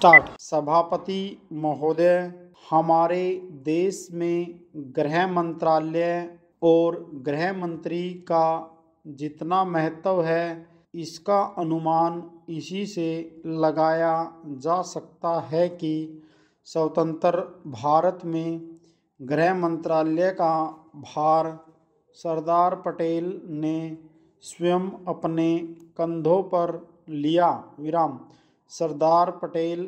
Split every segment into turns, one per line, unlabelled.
Start. सभापति महोदय, हमारे देश में गृह मंत्रालय और गृह मंत्री का जितना महत्व है इसका अनुमान इसी से लगाया जा सकता है कि स्वतंत्र भारत में गृह मंत्रालय का भार सरदार पटेल ने स्वयं अपने कंधों पर लिया। सरदार पटेल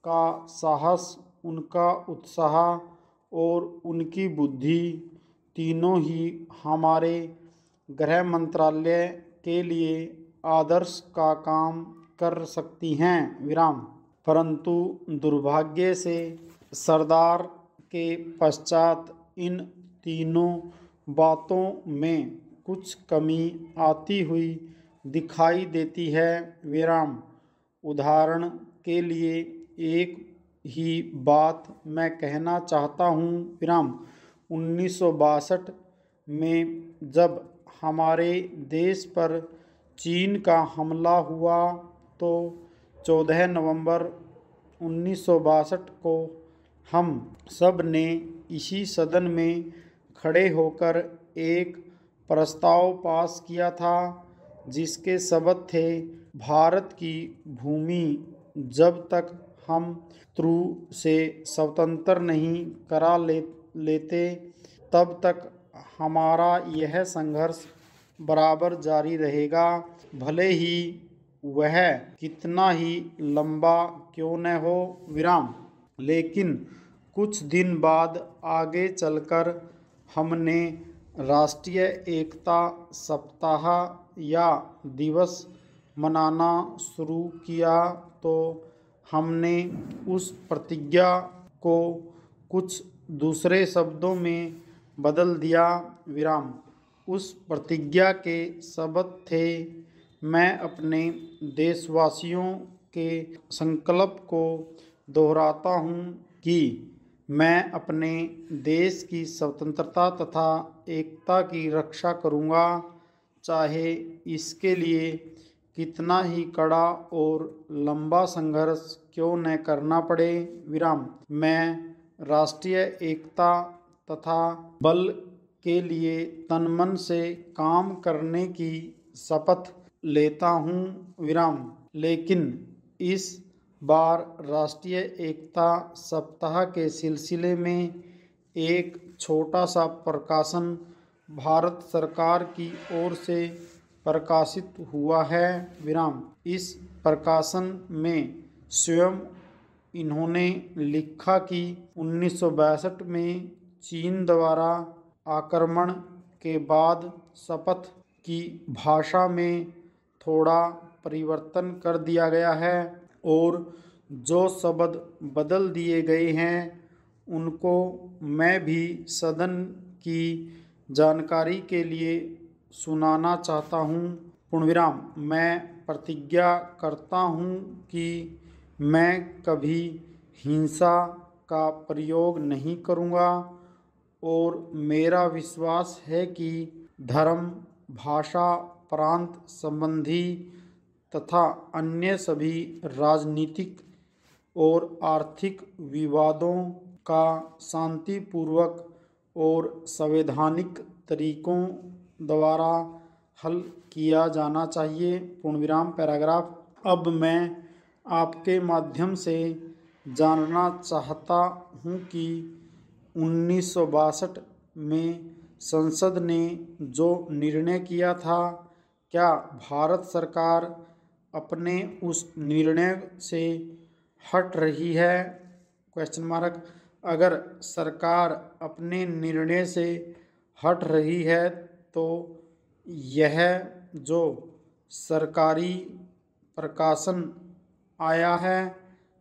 का साहस, उनका उत्साह और उनकी बुद्धि तीनों ही हमारे गृह मंत्रालय के लिए आदर्श का काम कर सकती हैं। परंतु दुर्भाग्य से सरदार के पश्चात इन तीनों बातों में कुछ कमी आती हुई दिखाई देती है। उदाहरण के लिए एक ही बात मैं कहना चाहता हूँ। 1962 में जब हमारे देश पर चीन का हमला हुआ तो 14 नवंबर 1962 को हम सब ने इसी सदन में खड़े होकर एक प्रस्ताव पास किया था जिसके शब्द थे, भारत की भूमि जब तक हम शत्रु से स्वतंत्र नहीं करा लेते तब तक हमारा यह संघर्ष बराबर जारी रहेगा, भले ही वह कितना ही लंबा क्यों न हो। लेकिन कुछ दिन बाद आगे चलकर हमने राष्ट्रीय एकता सप्ताह या दिवस मनाना शुरू किया तो हमने उस प्रतिज्ञा को कुछ दूसरे शब्दों में बदल दिया। उस प्रतिज्ञा के शब्द थे, मैं अपने देशवासियों के संकल्प को दोहराता हूँ कि मैं अपने देश की स्वतंत्रता तथा एकता की रक्षा करूँगा, चाहे इसके लिए कितना ही कड़ा और लंबा संघर्ष क्यों न करना पड़े। मैं राष्ट्रीय एकता तथा बल के लिए तन मन से काम करने की शपथ लेता हूँ। लेकिन इस बार राष्ट्रीय एकता सप्ताह के सिलसिले में एक छोटा सा प्रकाशन भारत सरकार की ओर से प्रकाशित हुआ है। इस प्रकाशन में स्वयं इन्होंने लिखा कि 1962 में चीन द्वारा आक्रमण के बाद शपथ की भाषा में थोड़ा परिवर्तन कर दिया गया है और जो शब्द बदल दिए गए हैं उनको मैं भी सदन की जानकारी के लिए सुनाना चाहता हूँ। मैं प्रतिज्ञा करता हूँ कि मैं कभी हिंसा का प्रयोग नहीं करूँगा और मेरा विश्वास है कि धर्म, भाषा, प्रांत संबंधी तथा अन्य सभी राजनीतिक और आर्थिक विवादों का शांतिपूर्वक और संवैधानिक तरीकों द्वारा हल किया जाना चाहिए। पैराग्राफ। अब मैं आपके माध्यम से जानना चाहता हूँ कि 1962 में संसद ने जो निर्णय किया था, क्या भारत सरकार अपने उस निर्णय से हट रही है? अगर सरकार अपने निर्णय से हट रही है तो यह जो सरकारी प्रकाशन आया है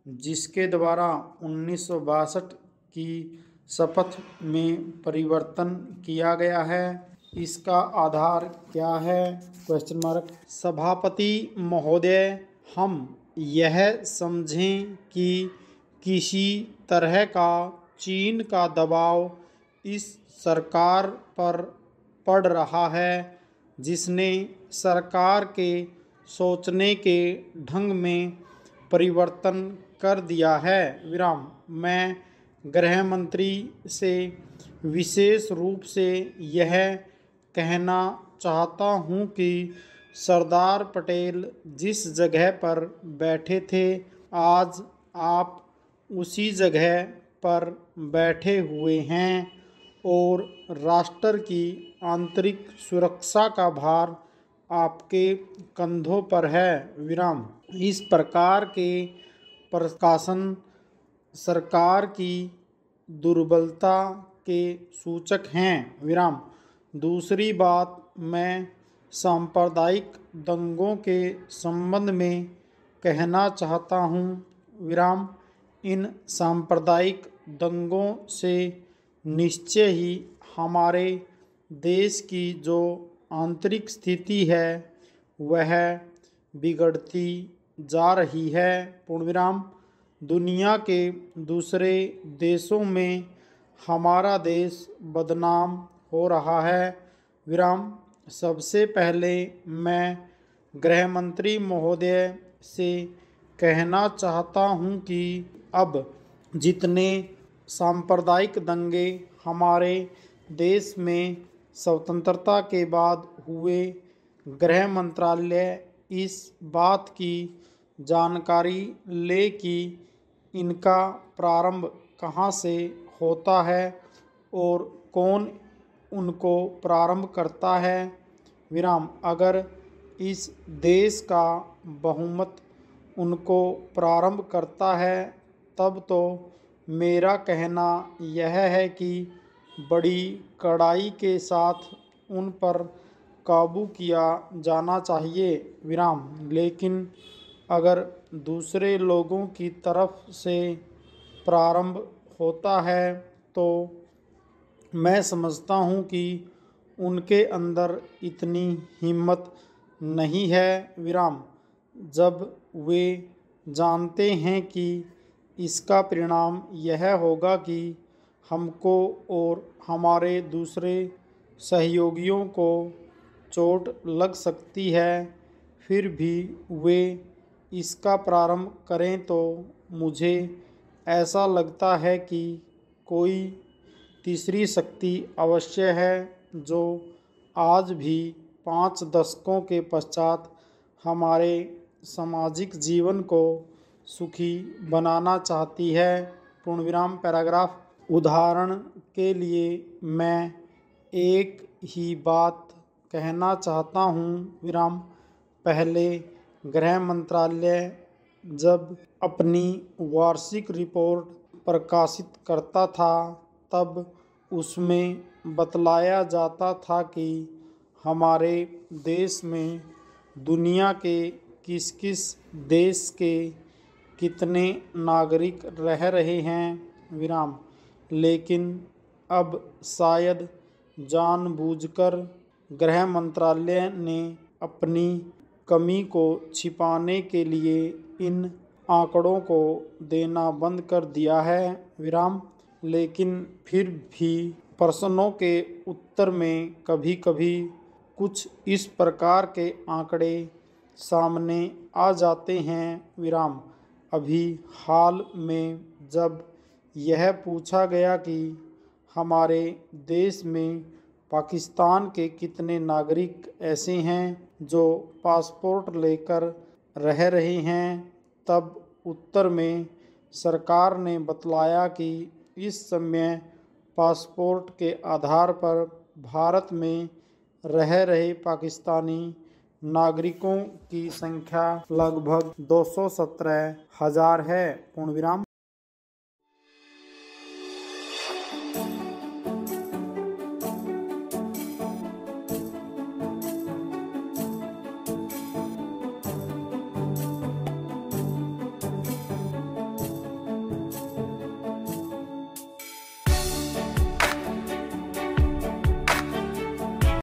जिसके द्वारा 1962 की शपथ में परिवर्तन किया गया है, इसका आधार क्या है? सभापति महोदय, हम यह समझें कि किसी तरह का चीन का दबाव इस सरकार पर पड़ रहा है जिसने सरकार के सोचने के ढंग में परिवर्तन कर दिया है। विराम। मैं गृह मंत्री से विशेष रूप से यह कहना चाहता हूँ कि सरदार पटेल जिस जगह पर बैठे थे, आज आप उसी जगह पर बैठे हुए हैं और राष्ट्र की आंतरिक सुरक्षा का भार आपके कंधों पर है। विराम। इस प्रकार के प्रकाशन सरकार की दुर्बलता के सूचक हैं। विराम। दूसरी बात, मैं सांप्रदायिक दंगों के संबंध में कहना चाहता हूँ। विराम। इन सांप्रदायिक दंगों से निश्चय ही हमारे देश की जो आंतरिक स्थिति है वह बिगड़ती जा रही है। पूर्णविराम। दुनिया के दूसरे देशों में हमारा देश बदनाम हो रहा है। विराम। सबसे पहले मैं गृह मंत्री महोदय से कहना चाहता हूँ कि अब जितने सांप्रदायिक दंगे हमारे देश में स्वतंत्रता के बाद हुए, गृह मंत्रालय इस बात की जानकारी ले कि इनका प्रारंभ कहाँ से होता है और कौन उनको प्रारंभ करता है। विराम। अगर इस देश का बहुमत उनको प्रारंभ करता है, तब तो मेरा कहना यह है कि बड़ी कड़ाई के साथ उन पर काबू किया जाना चाहिए। विराम। लेकिन अगर दूसरे लोगों की तरफ से प्रारंभ होता है तो मैं समझता हूँ कि उनके अंदर इतनी हिम्मत नहीं है। विराम। जब वे जानते हैं कि इसका परिणाम यह होगा कि हमको और हमारे दूसरे सहयोगियों को चोट लग सकती है, फिर भी वे इसका प्रारंभ करें, तो मुझे ऐसा लगता है कि कोई तीसरी शक्ति अवश्य है जो आज भी 5 दशकों के पश्चात हमारे सामाजिक जीवन को सुखी बनाना चाहती है। पूर्णविराम। पैराग्राफ। उदाहरण के लिए मैं एक ही बात कहना चाहता हूँ। विराम। पहले गृह मंत्रालय जब अपनी वार्षिक रिपोर्ट प्रकाशित करता था, तब उसमें बतलाया जाता था कि हमारे देश में दुनिया के किस किस देश के कितने नागरिक रह रहे हैं। विराम। लेकिन अब शायद जानबूझकर गृह मंत्रालय ने अपनी कमी को छिपाने के लिए इन आंकड़ों को देना बंद कर दिया है। विराम। लेकिन फिर भी प्रश्नों के उत्तर में कभी कभी कुछ इस प्रकार के आंकड़े सामने आ जाते हैं। विराम। अभी हाल में जब यह पूछा गया कि हमारे देश में पाकिस्तान के कितने नागरिक ऐसे हैं जो पासपोर्ट लेकर रह रहे हैं, तब उत्तर में सरकार ने बतलाया कि इस समय पासपोर्ट के आधार पर भारत में रह रहे पाकिस्तानी नागरिकों की संख्या लगभग 217,000 है। पूर्णविराम।